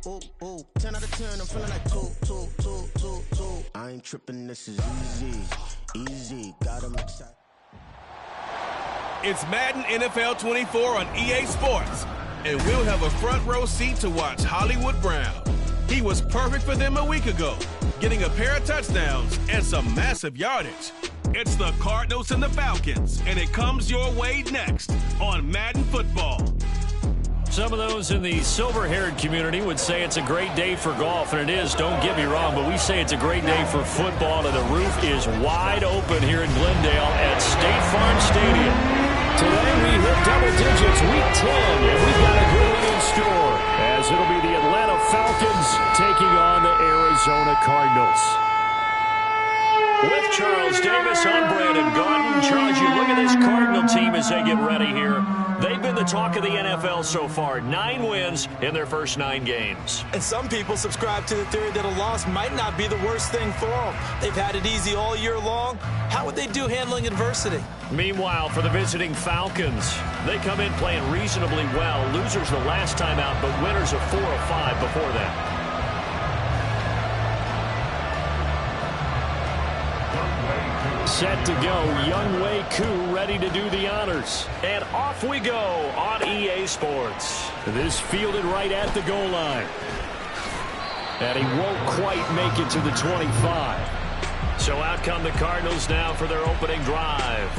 ooh, ooh. 10 out of 10, I'm feeling like two. I ain't tripping, this is easy. Got 'em excited. It's Madden NFL 24 on EA Sports, and we'll have a front row seat to watch Hollywood Brown. He was perfect for them a week ago, getting a pair of touchdowns and some massive yardage. It's the Cardinals and the Falcons, and it comes your way next on Madden Football. Some of those in the silver-haired community would say it's a great day for golf, and it is, don't get me wrong, but we say it's a great day for football, and the roof is wide open here in Glendale at State Farm Stadium. Today we hit double digits, week 10, and we've got a good one in store, as it'll be the Atlanta Falcons taking on the Arizona Cardinals. With Charles Davis, I'm Brandon Gaudin. Charles, you look at this Cardinal team as they get ready here. They've been the talk of the NFL so far. 9 wins in their first 9 games. And some people subscribe to the theory that a loss might not be the worst thing for them. They've had it easy all year long. How would they do handling adversity? Meanwhile, for the visiting Falcons, they come in playing reasonably well. Losers the last time out, but winners of 4 of 5 before that. Set to go, Younghoe Koo ready to do the honors. And off we go on EA Sports. This fielded right at the goal line. And he won't quite make it to the 25. So out come the Cardinals now for their opening drive.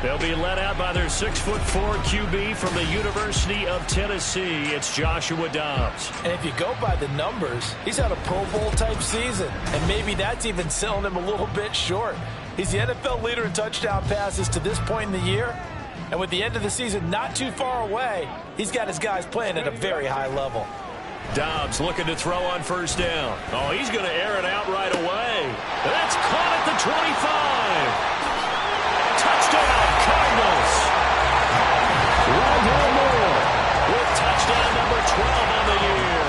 They'll be led out by their 6'4" QB from the University of Tennessee. It's Joshua Dobbs. And if you go by the numbers, he's had a Pro Bowl-type season. And maybe that's even selling him a little bit short. He's the NFL leader in touchdown passes to this point in the year. And with the end of the season not too far away, he's got his guys playing at a very high level. Dobbs looking to throw on first down. Oh, he's going to air it out right away. That's caught at the 25. Touchdown, Cardinals. Rondell Moore with touchdown number 12 on the year.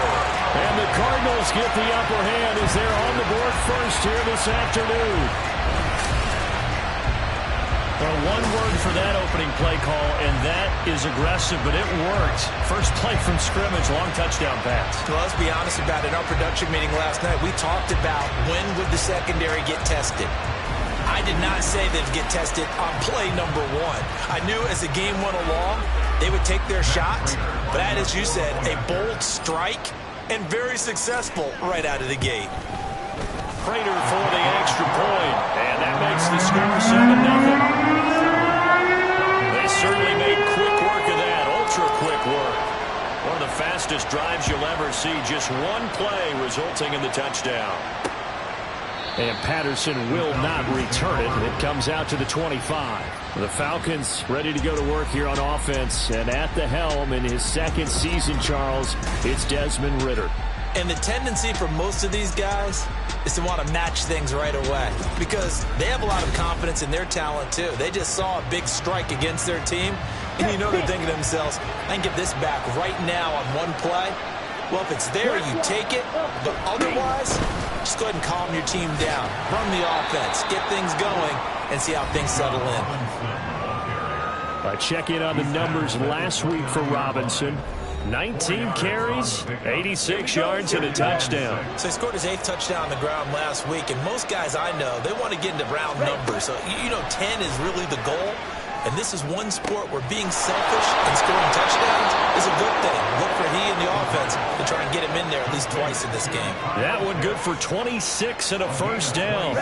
And the Cardinals get the upper hand as they're on the board first here this afternoon. Well, one word for that opening play call, and that is aggressive, but it worked. First play from scrimmage, long touchdown pass. Well, let's be honest about it. In our production meeting last night, we talked about when would the secondary get tested. I did not say they'd get tested on play number 1. I knew as the game went along, they would take their shots, but that, as you said, a bold strike and very successful right out of the gate. Prater for the extra point, and that makes the score 7-0. They certainly made quick work of that, ultra-quick work. One of the fastest drives you'll ever see, just one play resulting in the touchdown. And Patterson will not return it. It comes out to the 25. The Falcons ready to go to work here on offense, and at the helm in his second season, Charles, it's Desmond Ridder. And the tendency for most of these guys is to want to match things right away because they have a lot of confidence in their talent too. They just saw a big strike against their team, and you know they're thinking to themselves, I can get this back right now on one play. Well, if it's there, you take it, but otherwise, just go ahead and calm your team down. Run the offense, get things going, and see how things settle in. Check in on the numbers last week for Robinson. 19 carries, 86 yards, and a touchdown. So he scored his 8th touchdown on the ground last week, and most guys I know, they want to get into round numbers. So, 10 is really the goal. And this is one sport where being selfish and scoring touchdowns is a good thing. Look for he and the offense to try and get him in there at least twice in this game. That one good for 26 and a first down.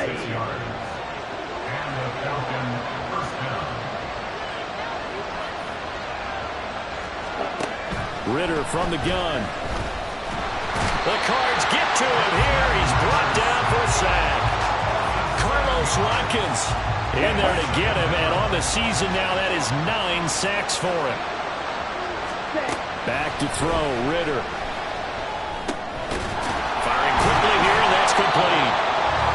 Ridder from the gun. The Cards get to him here. He's brought down for a sack. Carlos Watkins in there to get him, and on the season now, that is 9 sacks for him. Back to throw, Ridder. Firing quickly here, and that's complete.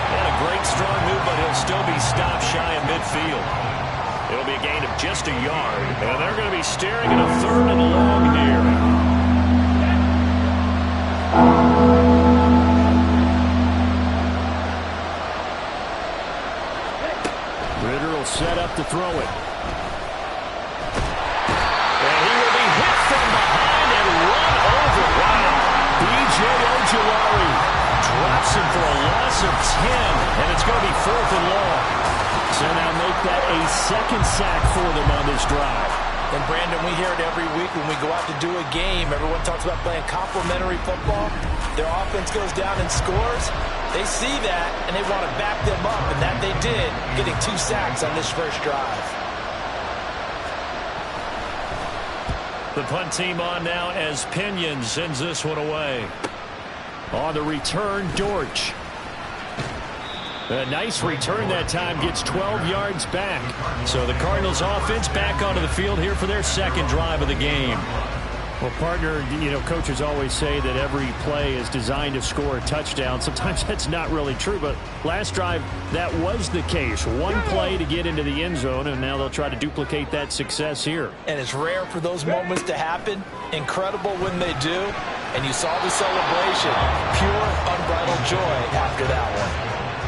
And a great strong move, but he'll still be stopped shy of midfield. It'll be a gain of just a yard, and they're going to be staring at a 3rd and long here. Ridder will set up to throw it. And he will be hit from behind and run over. Ojulari drops him for a loss of 10, and it's going to be 4th and long. So now make that a second sack for them on this drive. And, Brandon, we hear it every week when we go out to do a game. Everyone talks about playing complementary football. Their offense goes down and scores. They see that, and they want to back them up, and that they did, getting 2 sacks on this first drive. The punt team on now as Pinion sends this one away. On the return, Dortch. A nice return that time, gets 12 yards back. So the Cardinals offense back onto the field here for their second drive of the game. Well, partner, you know, coaches always say that every play is designed to score a touchdown. Sometimes that's not really true, but last drive, that was the case. One play to get into the end zone, and now they'll try to duplicate that success here. And it's rare for those moments to happen. Incredible when they do. And you saw the celebration. Pure, unbridled joy after that one.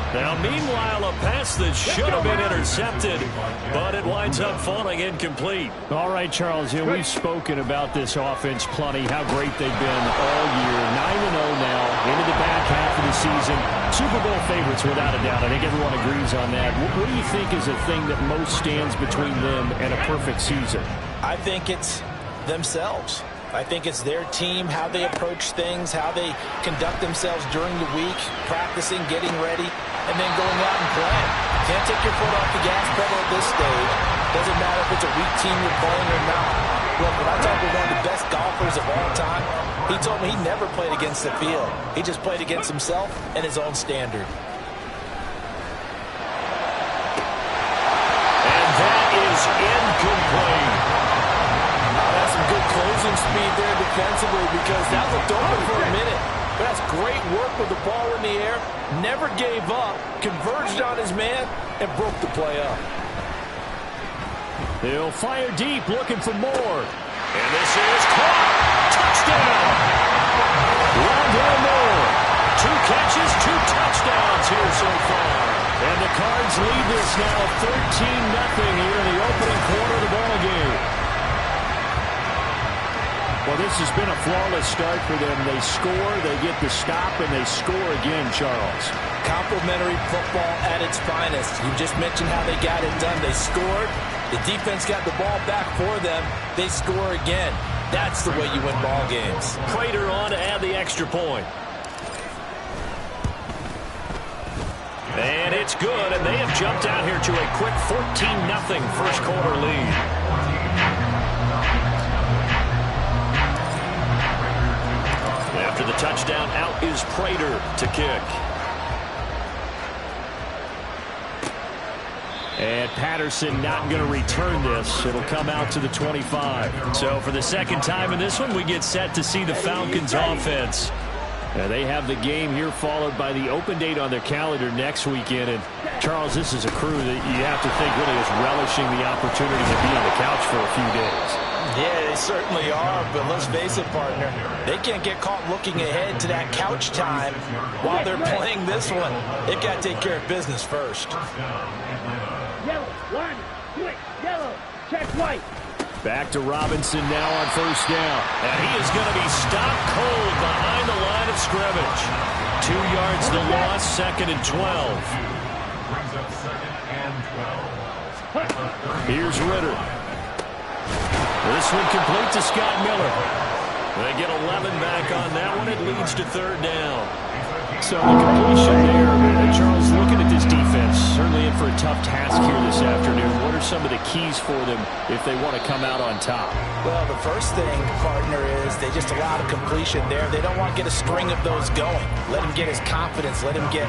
Now, meanwhile, a pass that should have been intercepted, but it winds up falling incomplete. All right, Charles, you know, we've spoken about this offense plenty, how great they've been all year. 9-0 now, into the back half of the season. Super Bowl favorites, without a doubt. I think everyone agrees on that. What do you think is the thing that most stands between them and a perfect season? I think it's themselves. I think it's their team, how they approach things, how they conduct themselves during the week, practicing, getting ready, and then going out and playing. Can't take your foot off the gas pedal at this stage. Doesn't matter if it's a weak team you're playing or not. Look, when I talk with one of the best golfers of all time, he told me he never played against the field. He just played against himself and his own standard. And that is incomplete. That's some good closing speed there defensively, because that looked open for a minute. But that's great work with the ball in the air. Never gave up, converged on his man, and broke the play up. He'll fire deep, looking for more. And this is caught. Touchdown. Rondell Moore. 2 catches, 2 touchdowns here so far. And the Cards lead this now 13-0 here in the opening quarter of the ballgame. Well, this has been a flawless start for them. They score, they get the stop, and they score again, Charles. Complementary football at its finest. You just mentioned how they got it done. They scored. The defense got the ball back for them. They score again. That's the way you win ball games. Prater on to add the extra point. And it's good, and they have jumped out here to a quick 14-0 first quarter lead. After the touchdown, out is Prater to kick. And Patterson not going to return this. It'll come out to the 25. So for the second time in this one, we get set to see the Falcons offense. They have the game here followed by the open date on their calendar next weekend. And Charles, this is a crew that you have to think really is relishing the opportunity to be on the couch for a few days. Yeah, they certainly are, but let's face it, partner. They can't get caught looking ahead to that couch time while they're playing this one. They've got to take care of business first. Yellow, line, quick, yellow, check white. Back to Robinson now on first down. And he is going to be stopped cold behind the line of scrimmage. 2 yards the loss, 2nd and 12. Here's Ritter. This one complete to Scott Miller. They get 11 back on that one. It leads to 3rd down. So the completion there, Charles, looking at this defense, certainly in for a tough task here this afternoon. What are some of the keys for them if they want to come out on top? Well, the first thing, partner, is they just allow the completion there. They don't want to get a string of those going. Let him get his confidence. Let him get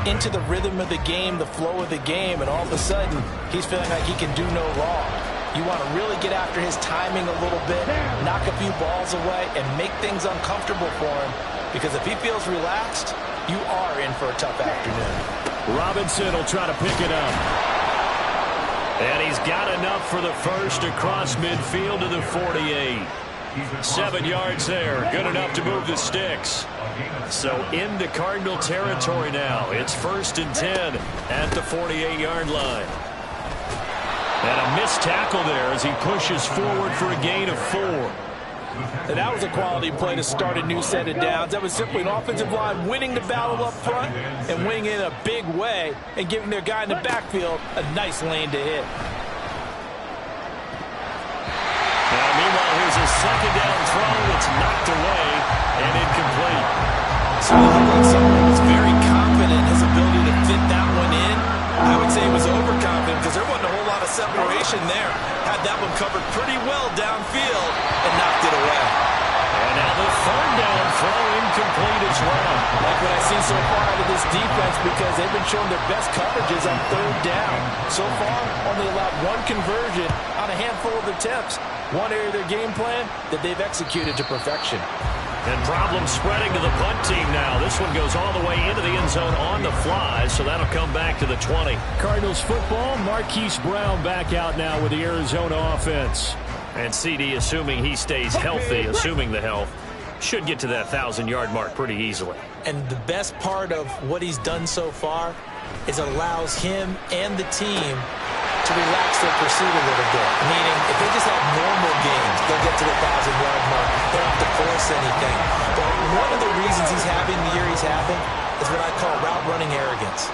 into the rhythm of the game, the flow of the game, and all of a sudden, he's feeling like he can do no wrong. You want to really get after his timing a little bit, knock a few balls away, and make things uncomfortable for him. Because if he feels relaxed, you are in for a tough afternoon. Robinson will try to pick it up. And he's got enough for the first across midfield to the 48. 7 yards there. Good enough to move the sticks. So into Cardinal territory now. It's 1st and 10 at the 48-yard line. And a missed tackle there as he pushes forward for a gain of 4. And that was a quality play to start a new set of downs. That was simply an offensive line winning the battle up front and winning it in a big way and giving their guy in the backfield a nice lane to hit. Meanwhile, here's a second down throw. It's knocked away and incomplete. So he looked like someone who was very confident in his ability to fit that one in. I would say he was overconfident because there wasn't a whole lot of separation there. Had that one covered pretty well downfield and knocked it away. And now the third down throw incomplete as well. Like what I've seen so far out of this defense, because they've been showing their best coverages on third down. So far, only allowed one conversion on a handful of attempts. One area of their game plan that they've executed to perfection. And problems spreading to the punt team now. This one goes all the way into the end zone on the fly, so that'll come back to the 20. Cardinals football, Marquise Brown back out now with the Arizona offense. And CD, assuming he stays healthy, assuming the health, should get to that 1,000-yard mark pretty easily. And the best part of what he's done so far is allows him and the team to relax their pursuit a little bit. Meaning, if they just have normal games, they'll get to the 1,000-yard mark. They don't have to force anything. But one of the reasons he's having the year he's having is what I call route running arrogance.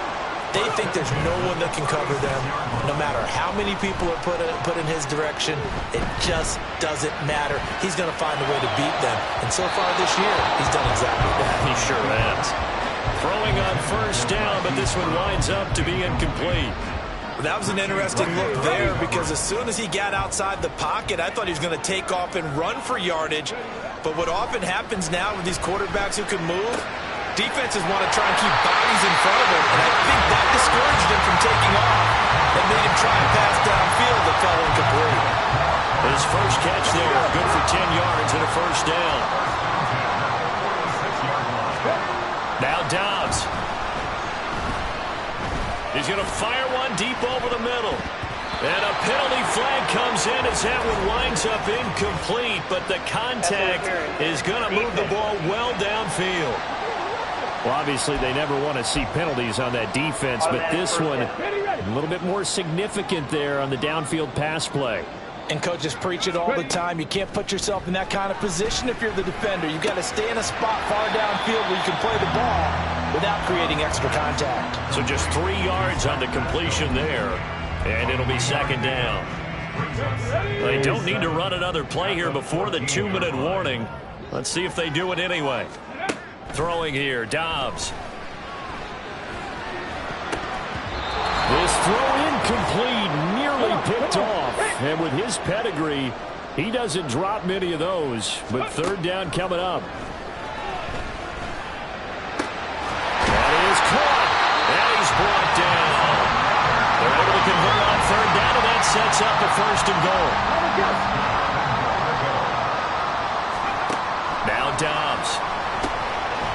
They think there's no one that can cover them. No matter how many people are put in his direction, it just doesn't matter. He's going to find a way to beat them. And so far this year, he's done exactly that. He sure has. Throwing on first down, but this one winds up to be incomplete. That was an interesting look there, because as soon as he got outside the pocket, I thought he was going to take off and run for yardage. But what often happens now with these quarterbacks who can move, defenses want to try and keep bodies in front of him, and I think that discouraged him from taking off and made him try and pass downfield that fell incomplete. His first catch there, good for 10 yards and a first down. Now Dobbs. He's going to fire one deep over the middle. And a penalty flag comes in as that one winds up incomplete, but the contact is going to move the ball well downfield. Well, obviously, they never want to see penalties on that defense, but this one a little bit more significant there on the downfield pass play. And coaches preach it all the time. You can't put yourself in that kind of position if you're the defender. You've got to stay in a spot far downfield where you can play the ball without creating extra contact. So just 3 yards on the completion there, and it'll be second down. They don't need to run another play here before the 2-minute warning. Let's see if they do it anyway. Throwing here, Dobbs. This throw incomplete, nearly picked off. And with his pedigree, he doesn't drop many of those. But third down coming up. That is caught. And he's brought down. They're able to convert on third down, and that sets up a first and goal. Now Dobbs.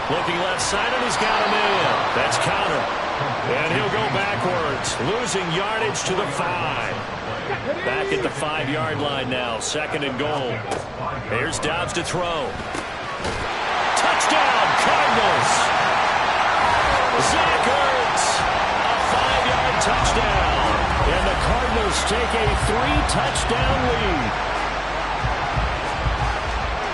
Looking left side, and he's got him in. That's Connor. And he'll go backwards, losing yardage to the 5. Back at the 5-yard line now, second and goal. Here's Dobbs to throw. Touchdown, Cardinals! Zach Ertz, a 5-yard touchdown. And the Cardinals take a 3-touchdown lead.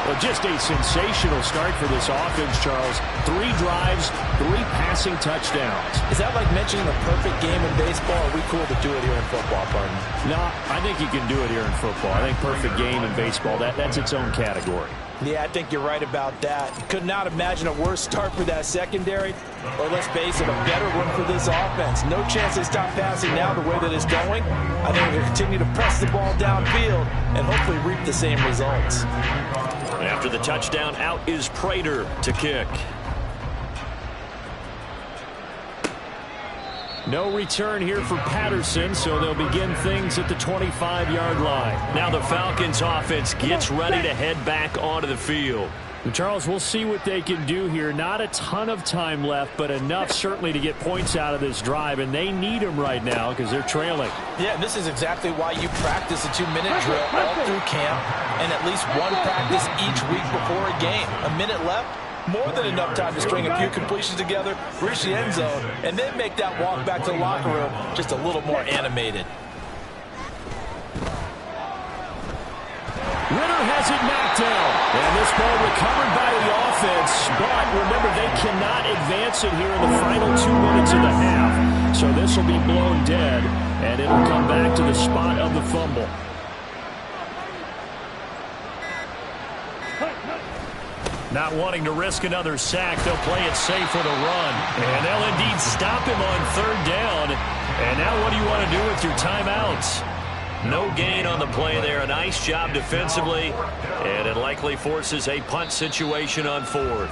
Well, just a sensational start for this offense, Charles. 3 drives, 3 passing touchdowns. Is that like mentioning the perfect game in baseball? Or are we cool to do it here in football, pardon? No, I think you can do it here in football. I think perfect game in baseball, that's its own category. Yeah, I think you're right about that. Could not imagine a worse start for that secondary, or let's face it, a better one for this offense. No chance they stop passing now the way that it's going. I think they'll continue to press the ball downfield and hopefully reap the same results. After the touchdown, out is Prater to kick. No return here for Patterson, so they'll begin things at the 25-yard line. Now the Falcons offense gets ready to head back onto the field. Charles, we'll see what they can do here. Not a ton of time left, but enough certainly to get points out of this drive, and they need them right now because they're trailing. Yeah, this is exactly why you practice a 2-minute drill all through camp and at least one practice each week before a game. A minute left, more than enough time to string a few completions together, reach the end zone, and then make that walk back to the locker room just a little more animated. Ritter has it knocked down. And this ball recovered by the offense, but remember, they cannot advance it here in the final 2 minutes of the half. So this will be blown dead, and it'll come back to the spot of the fumble. Not wanting to risk another sack, they'll play it safe with a run. And they'll indeed stop him on 3rd down. And now what do you want to do with your timeouts? No gain on the play there. A nice job defensively. And it likely forces a punt situation on 4th.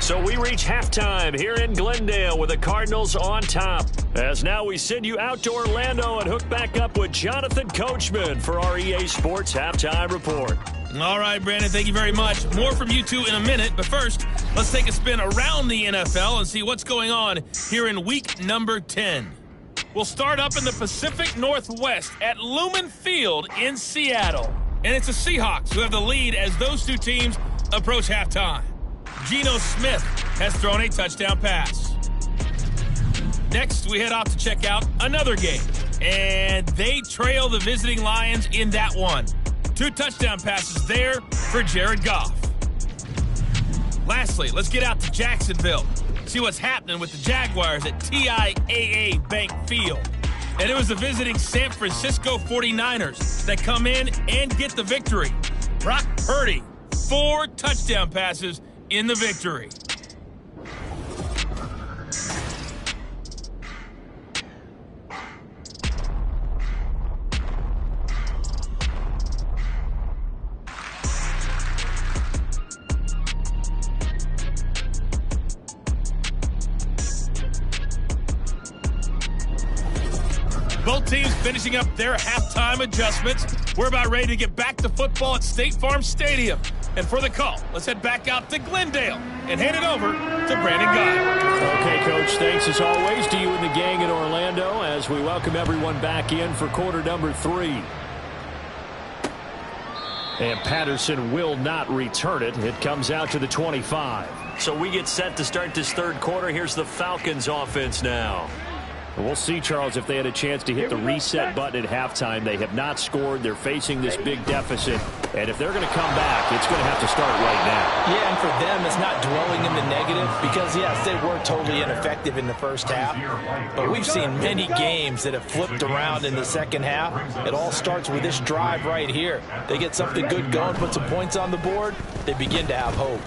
So we reach halftime here in Glendale with the Cardinals on top. As now we send you out to Orlando and hook back up with Jonathan Coachman for our EA Sports Halftime Report. All right, Brandon, thank you very much. More from you two in a minute, but first, let's take a spin around the NFL and see what's going on here in week number 10. We'll start up in the Pacific Northwest at Lumen Field in Seattle. And it's the Seahawks who have the lead as those two teams approach halftime. Geno Smith has thrown a touchdown pass. Next, we head off to check out another game. And they trail the visiting Lions in that one. 2 touchdown passes there for Jared Goff. Lastly, let's get out to Jacksonville. See what's happening with the Jaguars at TIAA Bank Field. And it was the visiting San Francisco 49ers that come in and get the victory. Brock Purdy, 4 touchdown passes in the victory. Both teams finishing up their halftime adjustments. We're about ready to get back to football at State Farm Stadium. And for the call, let's head back out to Glendale and hand it over to Brandon Guy. Okay, Coach, thanks as always to you and the gang in Orlando as we welcome everyone back in for quarter number 3. And Patterson will not return it. It comes out to the 25. So we get set to start this 3rd quarter. Here's the Falcons offense now. We'll see, Charles, if they had a chance to hit the reset button at halftime. They have not scored. They're facing this big deficit. And if they're going to come back, it's going to have to start right now. Yeah, and for them, it's not dwelling in the negative because, yes, they were totally ineffective in the first half. But we've seen many games that have flipped around in the second half. It all starts with this drive right here. They get something good going, put some points on the board, they begin to have hope.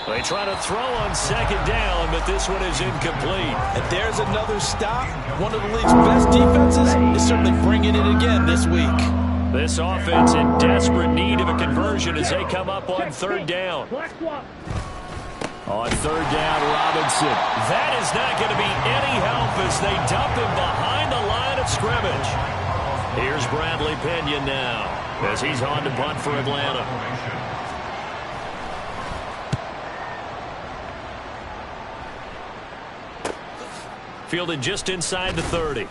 They try to throw on 2nd down, but this one is incomplete. And there's another stop. One of the league's best defenses is certainly bringing it again this week. This offense in desperate need of a conversion as they come up on 3rd down. On 3rd down, Robinson. That is not going to be any help as they dump him behind the line of scrimmage. Here's Bradley Pinion now as he's on to punt for Atlanta. Fielded just inside the 30.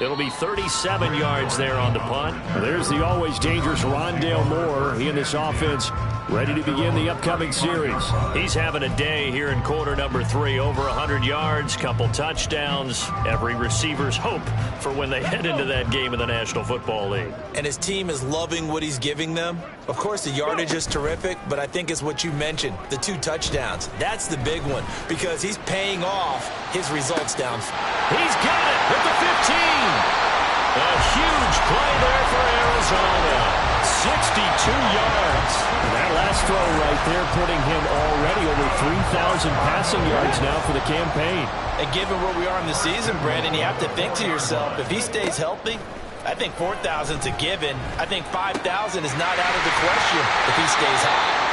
It'll be 37 yards there on the punt. There's the always dangerous Rondale Moore. He and this offense ready to begin the upcoming series. He's having a day here in quarter number 3. Over 100 yards, couple touchdowns. Every receiver's hope for when they head into that game in the National Football League. And his team is loving what he's giving them. Of course, the yardage is terrific, but I think it's what you mentioned, the 2 touchdowns. That's the big one because he's paying off his results down. He's got it at the 15. A huge play there for Arizona. 62 yards. And that last throw right there putting him already over 3,000 passing yards now for the campaign. And given where we are in the season, Brandon, you have to think to yourself, if he stays healthy, I think 4,000 is a given. I think 5,000 is not out of the question if he stays hot.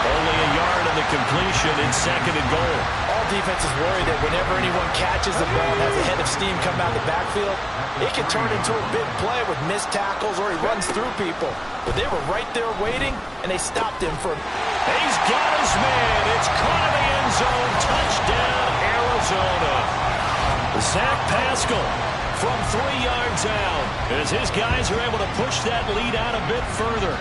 Only a yard on the completion in 2nd and goal. All defenses worry that whenever anyone catches the ball and has a head of steam come out of the backfield, it can turn into a big play with missed tackles or he runs through people. But they were right there waiting, and they stopped him for... He's got his man. It's caught in the end zone. Touchdown, Arizona. Zach Pascal from 3 yards out as his guys are able to push that lead out a bit further.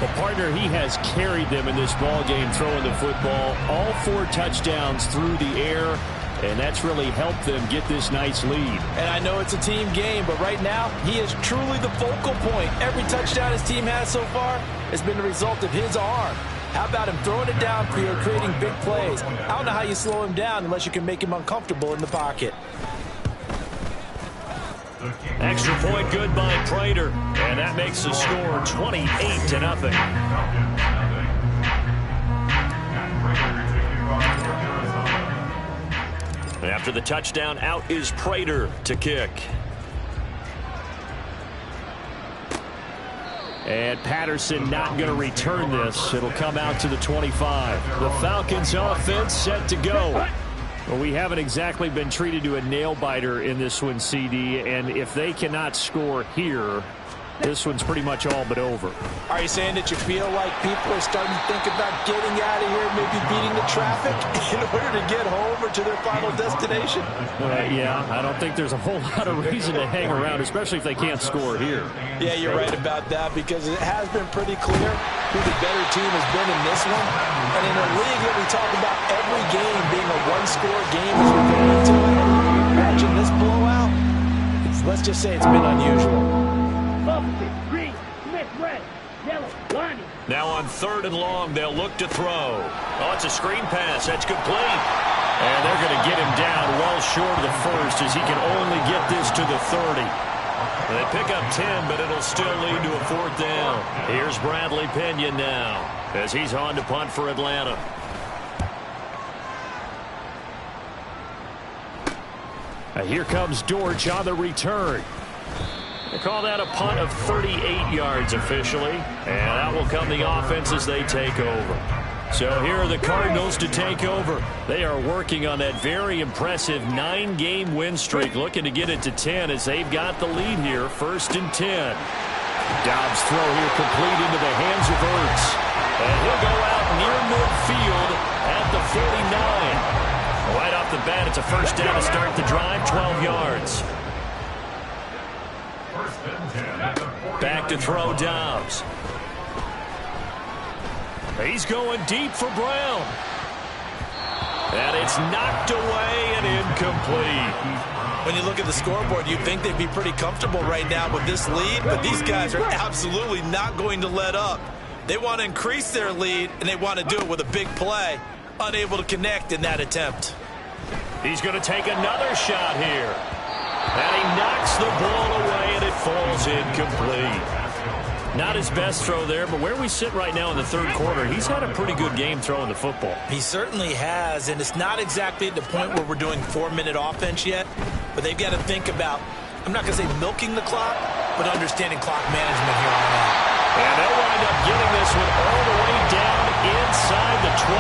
The partner, he has carried them in this ball game throwing the football. All 4 touchdowns through the air. and that's really helped them get this nice lead. And I know it's a team game, but right now, he is truly the focal point. Every touchdown his team has so far has been the result of his arm. How about him throwing it downfield, creating big plays? I don't know how you slow him down unless you can make him uncomfortable in the pocket. Extra point good by Prater, and that makes the score 28-0. After the touchdown, out is Prater to kick. And Patterson not going to return this. It'll come out to the 25. The Falcons offense set to go. Well, we haven't exactly been treated to a nail-biter in this one, CD, and if they cannot score here, this one's pretty much all but over. Are you saying that you feel like people are starting to think about getting out of here, maybe beating the traffic in order to get home or to their final destination? Yeah, I don't think there's a whole lot of reason to hang around, especially if they can't score here. Yeah, you're right about that, because it has been pretty clear who the better team has been in this one. And in a league that we talk about every game being a one-score game as we go into it, watching this blowout, let's just say it's been unusual. Green, Smith, red, yellow, Lonnie. Now on 3rd and long, they'll look to throw. Oh, it's a screen pass. That's complete. And they're going to get him down well short of the first, as he can only get this to the 30. They pick up 10, but it'll still lead to a 4th down. Here's Bradley Pinion now, as he's on to punt for Atlanta. Here comes Dortch on the return. They call that a punt of 38 yards officially, and that will come the offense as they take over. So here are the Cardinals to take over. They are working on that very impressive 9-game win streak, looking to get it to 10 as they've got the lead here, 1st and 10. Dobbs throw here complete into the hands of Ertz. And he'll go out near midfield at the 49. Right off the bat, it's a 1st down to start the drive, 12 yards. Back to throw Dobbs. He's going deep for Brown. And it's knocked away and incomplete. When you look at the scoreboard, you'd think they'd be pretty comfortable right now with this lead, but these guys are absolutely not going to let up. They want to increase their lead, and they want to do it with a big play. Unable to connect in that attempt. He's going to take another shot here. And he knocks the ball away, and it falls incomplete. Not his best throw there, but where we sit right now in the 3rd quarter, he's had a pretty good game throwing the football. He certainly has, and it's not exactly at the point where we're doing 4-minute offense yet, but they've got to think about, I'm not going to say milking the clock, but understanding clock management here on out. And they'll wind up getting this one all the way down inside the 20.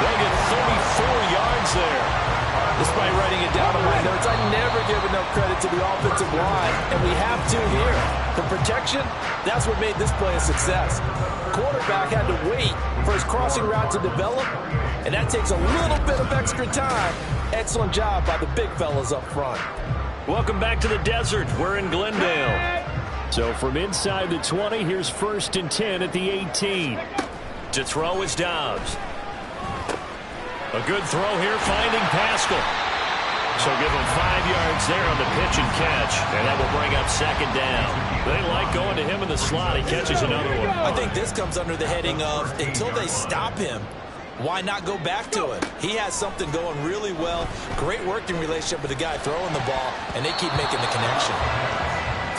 They'll get 34 yards there. Despite writing it down on my notes, I never give enough credit to the offensive line, and we have to here. The protection, that's what made this play a success. Quarterback had to wait for his crossing route to develop, and that takes a little bit of extra time. Excellent job by the big fellas up front. Welcome back to the desert. We're in Glendale. So from inside the 20, here's 1st and 10 at the 18. To throw is Dobbs. A good throw here, finding Pascal. So give him 5 yards there on the pitch and catch, and that will bring up 2nd down. They like going to him in the slot. He catches another one. I think this comes under the heading of, until they stop him, why not go back to it? He has something going really well. Great working relationship with the guy throwing the ball, and they keep making the connection.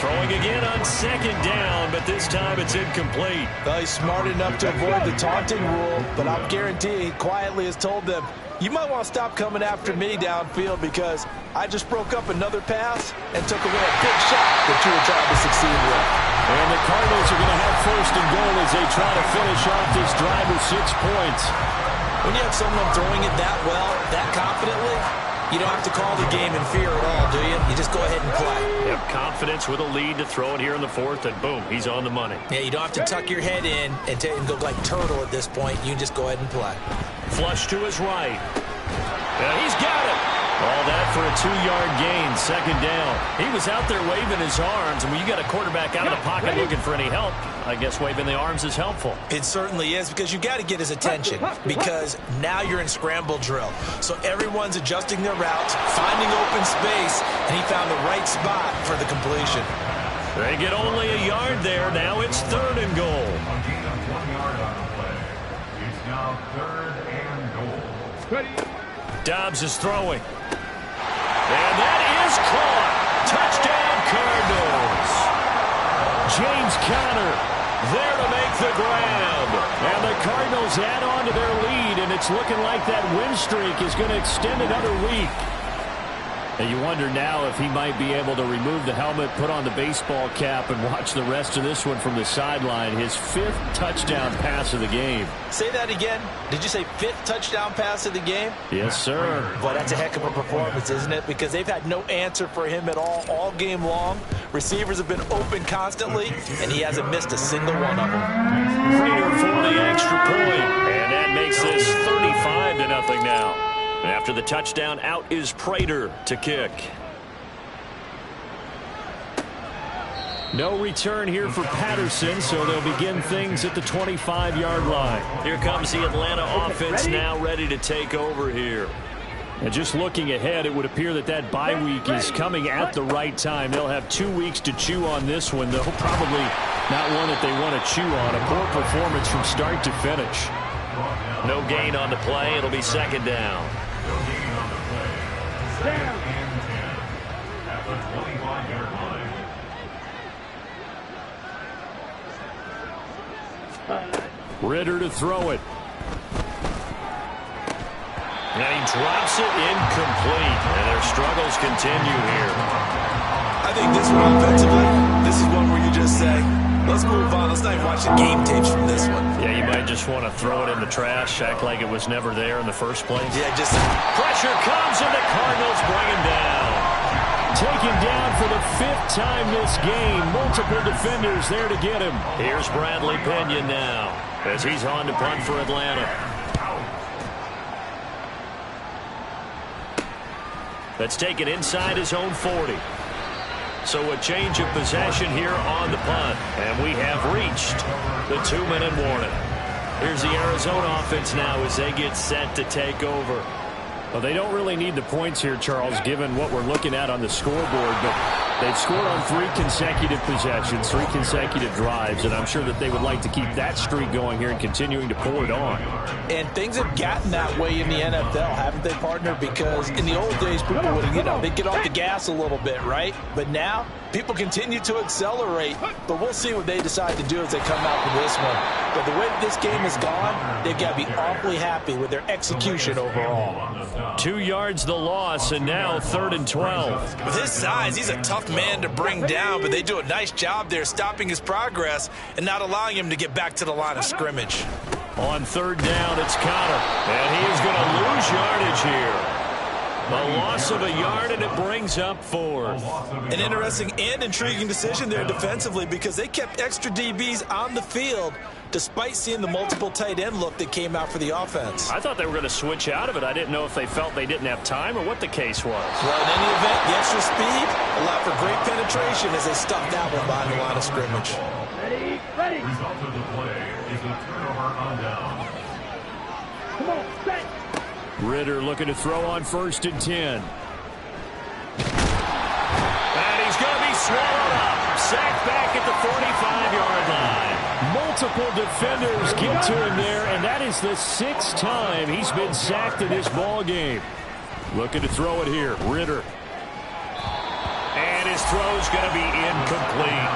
Throwing again on 2nd down, but this time it's incomplete. Well, he's smart enough to avoid the taunting rule, but I'll guarantee he quietly has told them, you might want to stop coming after me downfield because I just broke up another pass and took away a big shot that you were trying to succeed with. And the Cardinals are going to have 1st and goal as they try to finish off this drive with 6 points. When you have someone throwing it that well, that confidently, you don't have to call the game in fear at all, do you? You just go ahead and play. You have confidence with a lead to throw it here in the 4th, and boom, he's on the money. Yeah, you don't have to tuck your head in and go like turtle at this point. You just go ahead and play. Flush to his right. And he's got it. All that for a 2-yard gain, second down. He was out there waving his arms, and when you got a quarterback out of the pocket looking for any help, I guess waving the arms is helpful. It certainly is, because you got to get his attention, because now you're in scramble drill. So everyone's adjusting their routes, finding open space, and he found the right spot for the completion. They get only a yard there. Now it's 3rd and goal. It's now 3rd and goal. Dobbs is throwing. And that is caught. Touchdown, Cardinals. James Conner there to make the grab. And the Cardinals add on to their lead, and it's looking like that win streak is going to extend another week. And you wonder now if he might be able to remove the helmet, put on the baseball cap, and watch the rest of this one from the sideline. His 5th touchdown pass of the game. Say that again. Did you say 5th touchdown pass of the game? Yes, sir. Boy, that's a heck of a performance, isn't it? Because they've had no answer for him at all game long. Receivers have been open constantly, and he hasn't missed a single one of them. Prater for the extra point. And that makes this 35-0 now. After the touchdown, out is Prater to kick. No return here for Patterson, so they'll begin things at the 25-yard line. Here comes the Atlanta offense now ready to take over here. And just looking ahead, it would appear that that bye week is coming at the right time. They'll have 2 weeks to chew on this one, though probably not one that they want to chew on. A poor performance from start to finish. No gain on the play. It'll be second down. Ritter to throw it. And he drops it incomplete. And their struggles continue here. I think this one offensively, this is one where you just say, let's move on. Let's not even watch the game tapes from this one. Yeah, you might just want to throw it in the trash, act like it was never there in the first place. Yeah, just pressure comes, and the Cardinals bring him down. Taken down for the 5th time this game. Multiple defenders there to get him. Here's Bradley Pinion now as he's on to punt for Atlanta. That's taken inside his own 40. So a change of possession here on the punt. And we have reached the 2-minute warning. Here's the Arizona offense now as they get set to take over. Well, they don't really need the points here, Charles, given what we're looking at on the scoreboard. But they've scored on 3 consecutive possessions, 3 consecutive drives, and I'm sure that they would like to keep that streak going here and continuing to pull it on. And things have gotten that way in the NFL, haven't they, partner? Because in the old days, people would, they'd get off the gas a little bit, right? But now, people continue to accelerate. But we'll see what they decide to do as they come out for this one. But the way this game has gone, they've got to be awfully happy with their execution overall. 2 yards the loss, and now 3rd and 12. With his size, he's a tough man to bring down, but they do a nice job there stopping his progress and not allowing him to get back to the line of scrimmage. On 3rd down, it's Conner, and he is going to lose yardage here. A loss of a yard, and it brings up 4th. An interesting and intriguing decision there defensively, because they kept extra DBs on the field despite seeing the multiple tight end look that came out for the offense. I thought they were going to switch out of it. I didn't know if they felt they didn't have time or what the case was. Well, in any event, the extra speed allowed for great penetration as they stuffed that one behind the line of scrimmage. Ready. Result of the play is a turnover on down. Come on, set. Ritter looking to throw on 1st and 10. And he's going to be swallowed up. Sacked back at the 45-yard line. Multiple defenders get to him there, and that is the 6th time he's been sacked in this ball game. Looking to throw it here, Ritter. And his throw's going to be incomplete.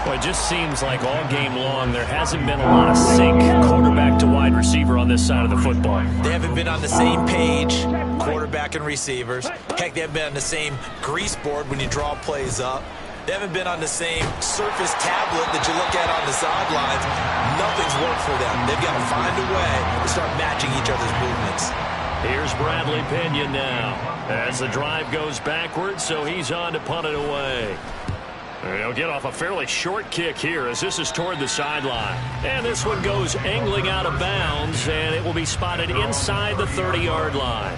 Well, it just seems like all game long there hasn't been a lot of sync quarterback to wide receiver on this side of the football. They haven't been on the same page, quarterback and receivers. Heck, they haven't been on the same grease board when you draw plays up. They haven't been on the same surface tablet that you look at on the sidelines. Nothing's worked for them. They've got to find a way to start matching each other's movements. Here's Bradley Pinion now as the drive goes backwards, so he's on to punt it away. He'll get off a fairly short kick here as this is toward the sideline. And this one goes angling out of bounds, and it will be spotted inside the 30-yard line.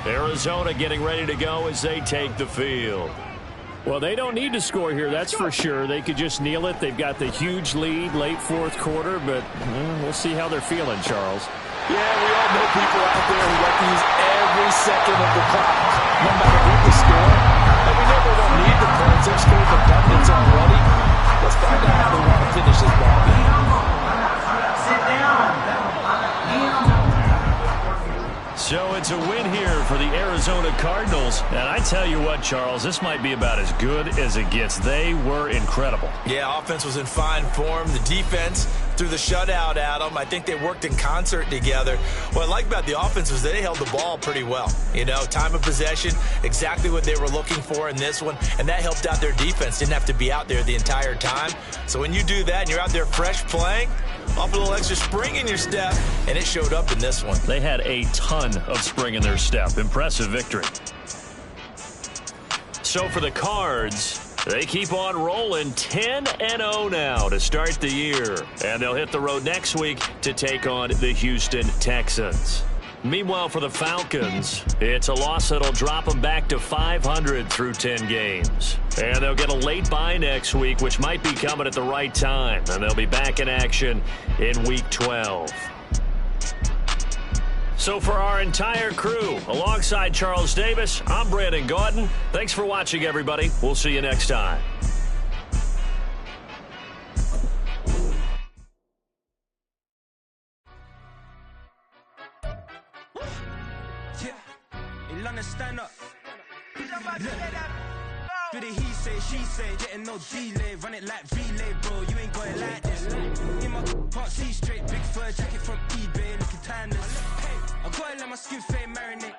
Arizona getting ready to go as they take the field. Well, they don't need to score here, that's for sure. They could just kneel it. They've got the huge lead late fourth quarter, but we'll see how they're feeling, Charles. Yeah, we all know people out there who like to use every second of the clock, no matter what the score. And we know they don't need the points. They've scored the buckets already. Let's find out how they want to finish this ball game. Sit down. So it's a win here for the Arizona Cardinals. And I tell you what, Charles, this might be about as good as it gets. They were incredible. Yeah, offense was in fine form. The defense threw the shutout at them. I think they worked in concert together. What I like about the offense was they held the ball pretty well. You know, time of possession, exactly what they were looking for in this one, and that helped out their defense. Didn't have to be out there the entire time. So when you do that and you're out there fresh playing, off a little extra spring in your step, and it showed up in this one. They had a ton of spring in their step. Impressive victory. So for the Cards, they keep on rolling 10-0 now to start the year. And they'll hit the road next week to take on the Houston Texans. Meanwhile, for the Falcons, it's a loss that'll drop them back to 500 through 10 games. And they'll get a late bye next week, which might be coming at the right time. And they'll be back in action in Week 12. So for our entire crew, alongside Charles Davis, I'm Brandon Gaudin. Thanks for watching, everybody. We'll see you next time. Stand up. Do the he say, she say, getting no delay, run it like relay, bro. You ain't going like this. In my can't see straight, big fur jacket from eBay, looking timeless. I gotta let my skin fade marinate.